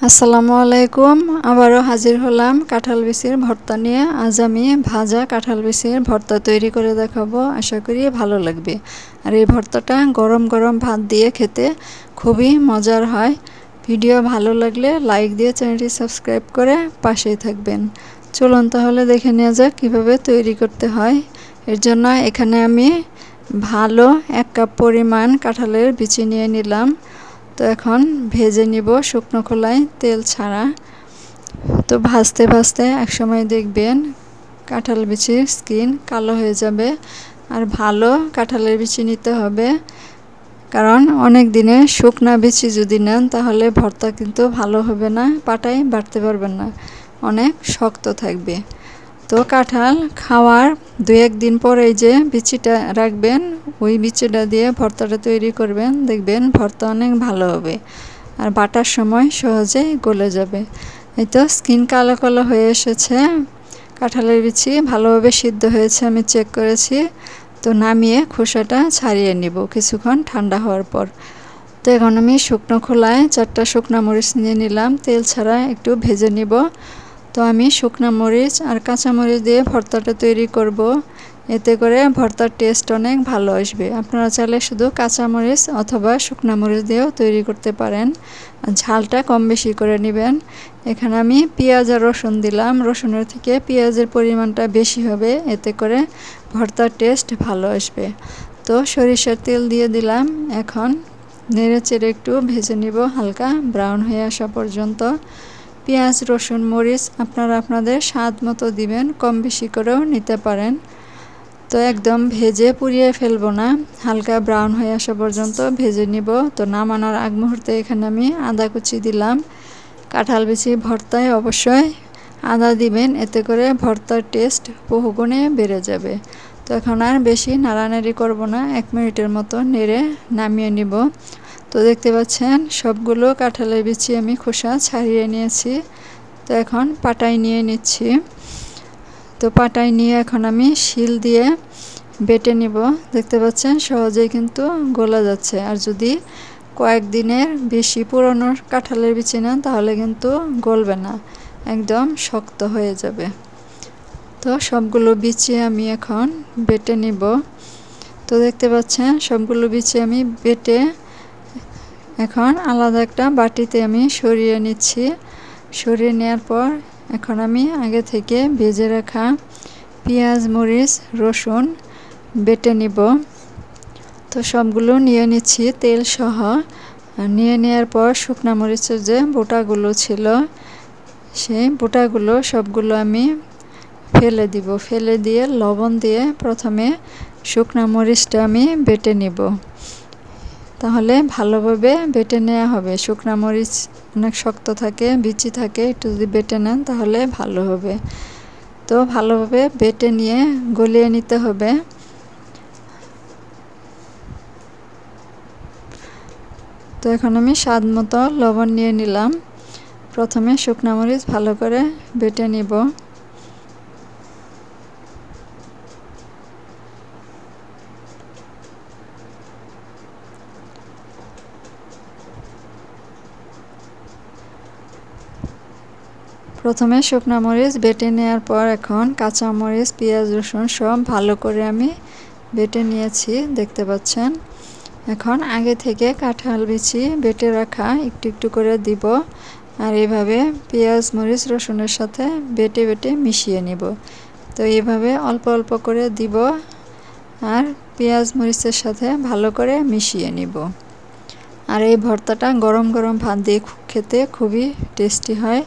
আসসালামু আলাইকুম। আবারও হাজির হলাম কাঁঠাল বিচির ভর্তা নিয়ে। আজ আমি ভাজা কাঁঠাল বিচির ভর্তা তৈরি করে দেখাবো, আশা করি ভালো লাগবে। আর এই ভর্তাটা গরম গরম ভাত দিয়ে খেতে খুবই মজার হয়। ভিডিও ভালো লাগলে লাইক দিয়ে চ্যানেলটি সাবস্ক্রাইব করে পাশেই থাকবেন। চলুন তাহলে দেখে নেওয়া যাক কীভাবে তৈরি করতে হয়। এর জন্য এখানে আমি ভালো 1 কাপ পরিমাণ কাঁঠালের বিচি নিয়ে নিলাম। তো এখন ভেজে নিব শুকনো খোলায় তেল ছাড়া। তো ভাজতে ভাজতে একসময় দেখবেন কাঁঠাল বিচির স্কিন কালো হয়ে যাবে। আর ভালো কাঁঠালের বিচি নিতে হবে, কারণ অনেক দিনে শুকনা বিচি যদি নেন তাহলে ভর্তা কিন্তু ভালো হবে না, পাটায় বাটতে পারবেন না, অনেক শক্ত থাকবে। তো কাঁঠাল খাওয়ার 2-1 দিন পরে যে বিচিটা রাখবেন, ওই বিচিটা দিয়ে ভর্তাটা তৈরি করবেন, দেখবেন ভর্তা অনেক ভালো হবে আর বাটার সময় সহজেই গলে যাবে। এই তো স্কিন কালো কালো হয়ে এসেছে, কাঁঠালের বিচি ভালোভাবে সিদ্ধ হয়েছে, আমি চেক করেছি। তো নামিয়ে খোসাটা ছাড়িয়ে নিব কিছুক্ষণ ঠান্ডা হওয়ার পর। তো এখন আমি শুকনো খোলায় 4টা শুকনা মরিচ নিয়ে নিলাম, তেল ছাড়া একটু ভেজে নিব। তো আমি শুকনা মরিচ আর কাঁচা মরিচ দিয়ে ভর্তাটা তৈরি করব, এতে করে ভর্তার টেস্ট অনেক ভালো আসবে। আপনারা চাইলে শুধু কাঁচা মরিচ অথবা শুকনা মরিচ দিয়েও তৈরি করতে পারেন। ঝালটা কম বেশি করে নেবেন। এখানে আমি পেঁয়াজ আর রসুন দিলাম, রসুনের থেকে পেঁয়াজের পরিমাণটা বেশি হবে, এতে করে ভর্তার টেস্ট ভালো আসবে। তো সরিষার তেল দিয়ে দিলাম, এখন নেড়ে চেড়ে একটু ভেজে নিব হালকা ব্রাউন হয়ে আসা পর্যন্ত। পেঁয়াজ রসুন মরিচ আপনারা আপনাদের স্বাদ মতো দিবেন, কম বেশি করেও নিতে পারেন। তো একদম ভেজে পুড়িয়ে ফেলবো না, হালকা ব্রাউন হয়ে আসা পর্যন্ত ভেজে নিব। তো নামানোর আগ মুহূর্তে এখানে আমি আদা কুচি দিলাম। কাঁঠাল বিচি ভর্তায় অবশ্যই আদা দিবেন, এতে করে ভর্তার টেস্ট বহুগুণে বেড়ে যাবে। তো এখন আর বেশি নাড়ানাড়ি করব না, 1 মিনিটের মতো নেড়ে নামিয়ে নিব। তো দেখতে পাচ্ছেন সবগুলো কাঁঠালের বিচি আমি খোসা ছাড়িয়ে নিয়েছি। তো এখন পাটায় নিয়ে নিচ্ছি। তো পাটায় নিয়ে এখন আমি শিল দিয়ে বেটে নিব। দেখতে পাচ্ছেন সহজেই কিন্তু গলা যাচ্ছে। আর যদি কয়েকদিনের বেশি পুরনো কাঁঠালের বিচি নেন তাহলে কিন্তু গলবে না, একদম শক্ত হয়ে যাবে। তো সবগুলো বিচি আমি এখন বেটে নিব। তো দেখতে পাচ্ছেন সবগুলো বিচি আমি বেটে এখন আলাদা একটা বাটিতে আমি সরিয়ে নিচ্ছি। সরিয়ে নেওয়ার পর এখন আমি আগে থেকে ভেজে রাখা পেঁয়াজ মরিচ রসুন বেটে নিব। তো সবগুলো নিয়ে নিচ্ছি তেল সহ। নিয়ে নেওয়ার পর শুকনা মরিচের যে বোটাগুলো ছিল, সেই বোটাগুলো সবগুলো আমি ফেলে দিব। ফেলে দিয়ে লবণ দিয়ে প্রথমে শুকনা মরিচটা আমি বেটে নিব, তাহলে ভালোভাবে বেটে নেওয়া হবে। শুকনা মরিচ অনেক শক্ত থাকে, বিচি থাকে, একটু যদি বেটে নেন তাহলে ভালো হবে। তো ভালোভাবে বেটে নিয়ে গলিয়ে নিতে হবে। তো এখন আমি স্বাদ মতো লবণ নিয়ে নিলাম। প্রথমে শুকনা মরিচ ভালো করে বেটে নিব। প্রথমে শুকনা মরিচ বেটে নেওয়ার পর এখন কাঁচা মরিচ পেঁয়াজ রসুন সব ভালো করে আমি বেটে নিয়েছি, দেখতে পাচ্ছেন। এখন আগে থেকে কাঁঠাল বিচি বেটে রাখা একটু একটু করে দিব, আর এভাবে পেঁয়াজ মরিচ রসুনের সাথে বেটে বেটে মিশিয়ে নিব। তো এইভাবে অল্প অল্প করে দিব আর পেঁয়াজ মরিচের সাথে ভালো করে মিশিয়ে নিব। আর এই ভর্তাটা গরম গরম ভাত দিয়ে খেতে খুবই টেস্টি হয়।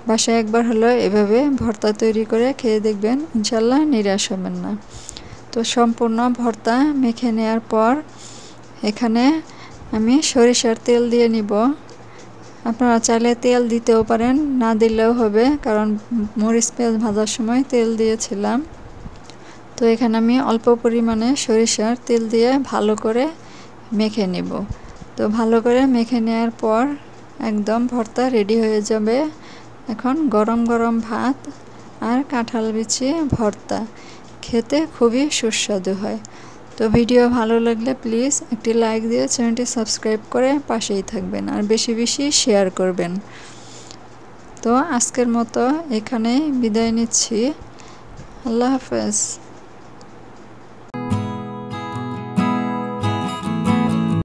বাসায় একবার হলো এভাবে ভর্তা তৈরি করে খেয়ে দেখবেন, ইনশাল্লাহ নিরাশ হবেন না। তো সম্পূর্ণ ভর্তা মেখে নেওয়ার পর এখানে আমি সরিষার তেল দিয়ে নিব। আপনারা চাইলে তেল দিতেও পারেন, না দিলেও হবে, কারণ মরিচ পেঁয়াজ ভাজার সময় তেল দিয়েছিলাম। তো এখানে আমি অল্প পরিমাণে সরিষার তেল দিয়ে ভালো করে মেখে নেব। তো ভালো করে মেখে নেওয়ার পর একদম ভর্তা রেডি হয়ে যাবে। এখন গরম গরম ভাত আর কাঁঠাল বিচি ভর্তা খেতে খুবই সুস্বাদু হয়। তো তো ভিডিও ভালো লাগলে প্লিজ একটি লাইক দিয়ে চ্যানেলটি সাবস্ক্রাইব করে পাশেই থাকবেন আর বেশি বেশি শেয়ার করবেন। তো আজকের মতো এখানেই বিদায় নিচ্ছি। আল্লাহ হাফেজ।